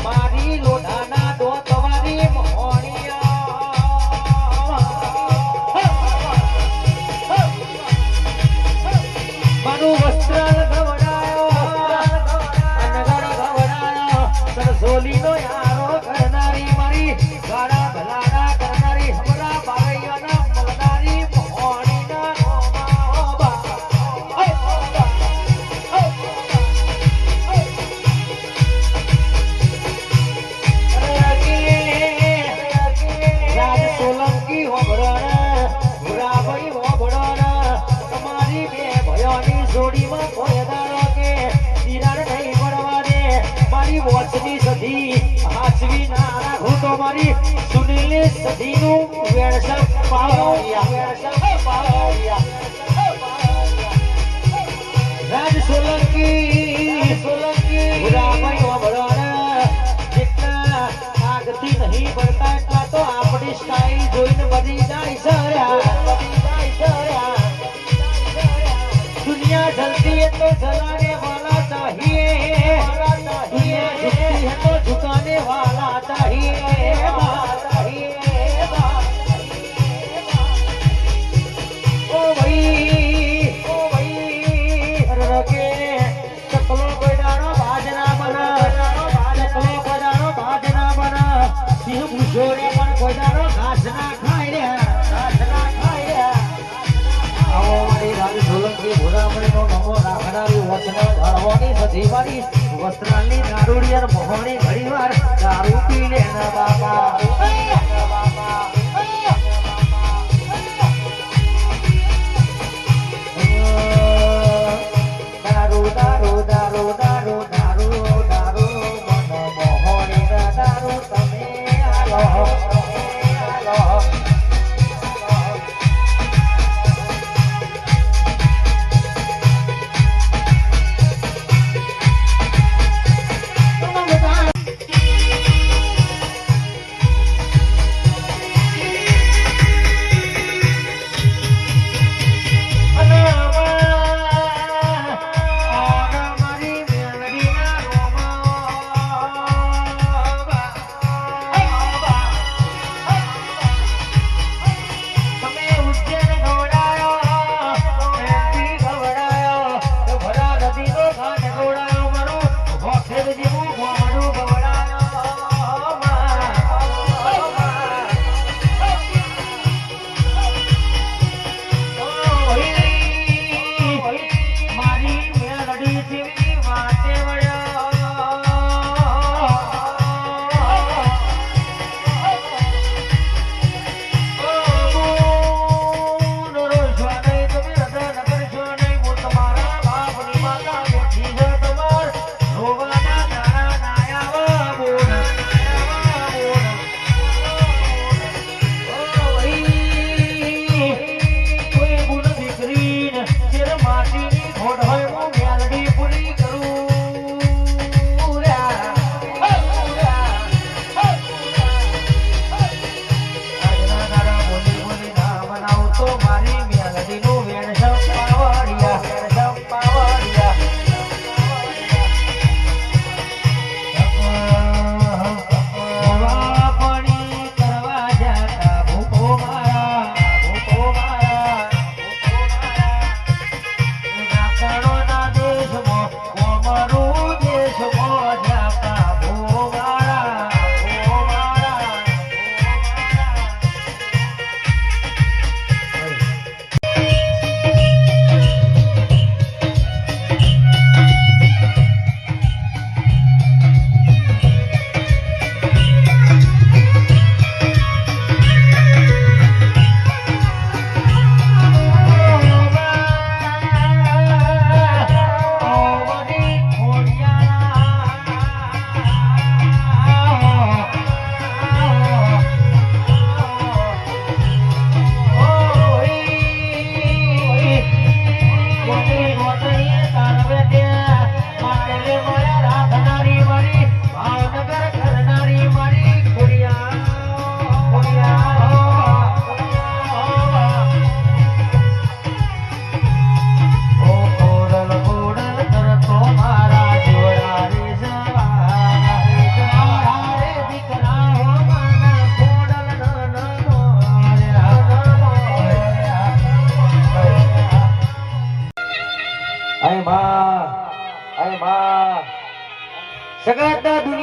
મારી લોઢાના દો તમારી મોહણિયા મારું વસ્ત્ર ગવડાયો અનગર ગવડાયો સરસોલીનો યારો કરનારી મારી ગાડા ભલાડા કરનારી હમરા બારૈયાના મલદારી મોહણીના રોમા રાજ સોલંકી હોબળાના ભુરાભાઈ હોબળાના તમારી બે ભયોની જોડીમાં કોઈ દાડો કે તિરાડ નહીં પડવા દે મારી વોચની સધી હાચવી ના રાખું તો મારી સુનીલી સધીનું વેણસર પાવડિયા રાજ સોલંકી ભુરાભાઈ હોબળાના જેટલા આગથી નહીં પડતા એટલા તો આપણી સ્ટાઈલ જોઈને બધી જાય સર્યા दुनिया जलती है तो जलाने वाला चाहिए दुनिया झुकती है तो झुकाने वाला चाहिए ओ भाई रगे चकलो कोडानो भाजना बना चकलो कोडानो भाजना बना सिंह भूषोरे पण कोडानो घास ना खाय रे સોલંકી ભુરામણીનો નમો રાખનારી વચન ધરવાની સધીવાળી વસ્ત્રાલની દારૂડિયર મોહણી ઘડીવાર દારૂ પી લે ના બાપા દારૂ દારૂ દારૂ દારૂ દારૂ દારૂ મન મોહણી ના દારૂ તમે આલો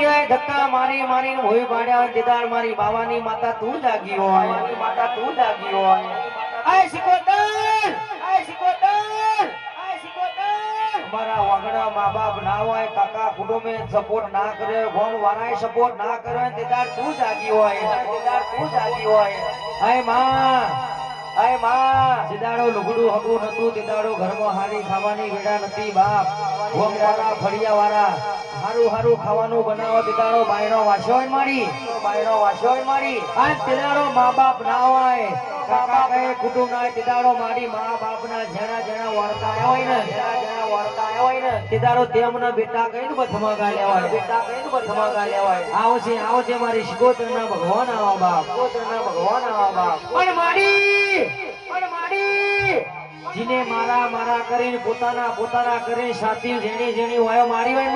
દુનિયાએ ધક્કા મારી મારીને ભોય પાડ્યા હોય દીદાર મારી બાવાની માતા તું જાગી હોય મારી માતા તું જાગી હોય આય સિકોતર આય સિકોતર આય સિકોતર અમારા વાગડા મા બાપ ના હોય કાકા કુટુંબે સપોર્ટ ના કરે ગોમ વાળાએ સપોર્ટ ના કરે દીદાર તું જાગી હોય દીદાર તું જાગી હોય આય માં સીધાડો લુગડું હગું નતું દીદાડો ઘરમાં હારી ખાવાની વેડા નથી બાપ ગોમ વાળા ફળિયા વાળા હારું હારું ખાવાનું બનાવો દીદાડો બાયનો વાસ્યો મારી આ દીદાડો મા બાપ ના હોય કાકા કહે કુટુંબ ના દીદાડો મારી મા બાપ ના જેણા વળતા હોય ને દીદાડો તેમને બેટા કહીને બથમા લેવાય આવો છે મારી શિકોતર ના ભગવાન આવા બાપ પણ મારી જીને મારા કરીને પોતાના કરીને સાથી જેણી વાયો મારી હોય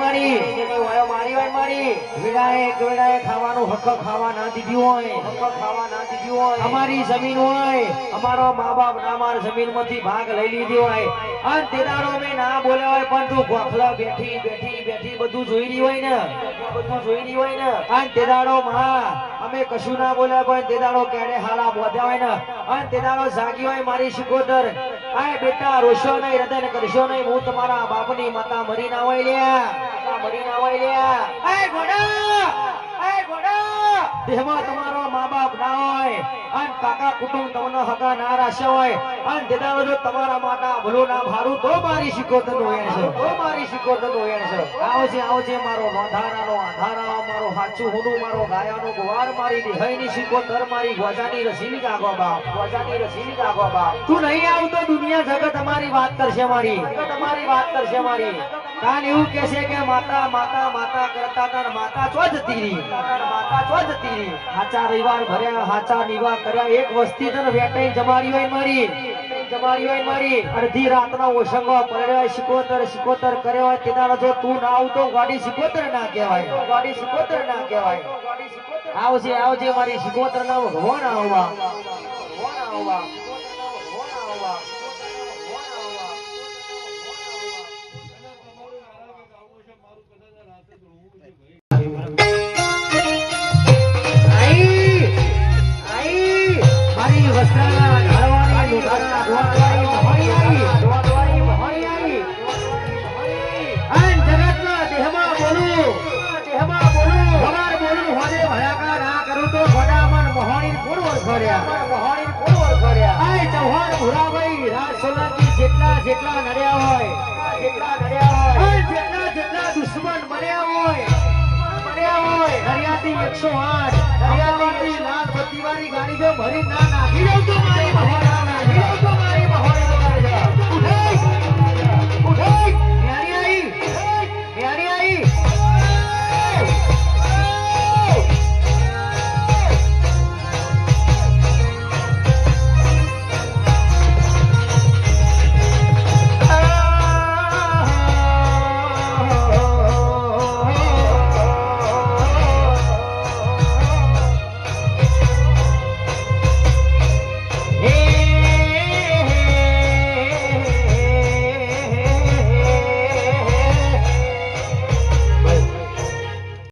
મારી વેડાએ ખાવાનું હક ખાવા ના દીધું હોય અમારી જમીન હોય અમારો મા બાપ ના અમારી જમીન માંથી ભાગ લઈ લીધી હોય અને તેદારો મે ના બોલ્યા હોય પણ તું ગોખલા બેઠી બધું જોઈ રહી હોય ને અને તેદારો માં અમે કશું ના બોલ્યા પણ તેદારો કેડે હાલા બોધ્યા હોય ને અને તેદારો જાગી હોય મારી શિકોતર આય બેટા રોશો નહીં હૃદય કરશો નહીં હું તમારા બાપની માતા મરી ના હોય લ્યા આય ઘોડા દેહમાં તમારો મા બાપ ના હોય અને કાકા કુટુંબ તમને હકા ના રાખ્યા હોય અને દેદારો જો તમારા માતા ભલો ના ભારું તો મારી શિકોતર નો એણ છે આવો છે મારો આધારા મારો હાચું હુનું મારો ગાયાનો ગુવાર મારી દેહની શિકોતર મારી ગોજાની રસીની જાગો બાપ તું નહીં આવતો દુનિયા જગત અમારી વાત કરશે મારી કાન એવું કહેશે કે માતા કરતા તાર માતા ચો જતી રહી હાચા રવિવાર ભર્યા હાચા નિવા કર્યા એક વસ્તી તને વેટાઈ જમારી હોય મારી અડધી રાતનો ઓસંગો પડ્યો શિકોતર કર્યો હોય તેના જો તું ના આવતો ગાડી શિકોતર ના કહેવાય આવજે મારી શિકોતર ના ભગવાન આવવા મારી વસ્ત્રાના ઢાળવાની લુગડા ધોવાળી મહોણી આવી આન જગતના દેહમાં બોલું ભગવાન બોલું હોદે ભયાકા ના કરું તો ગોડામન મહોણી કોણ ઓળખોડ્યા આય ચૌહાણ ભુરાભાઈ રાજ સોલંકી જેટલા નડ્યા હોય જેટલા દુશ્મન બન્યા હોય હરિયાતી 108 હરિયાતી લાલ બત્તી વાળી ગાડી જો ભરી ના નાખી દઉં તો મારી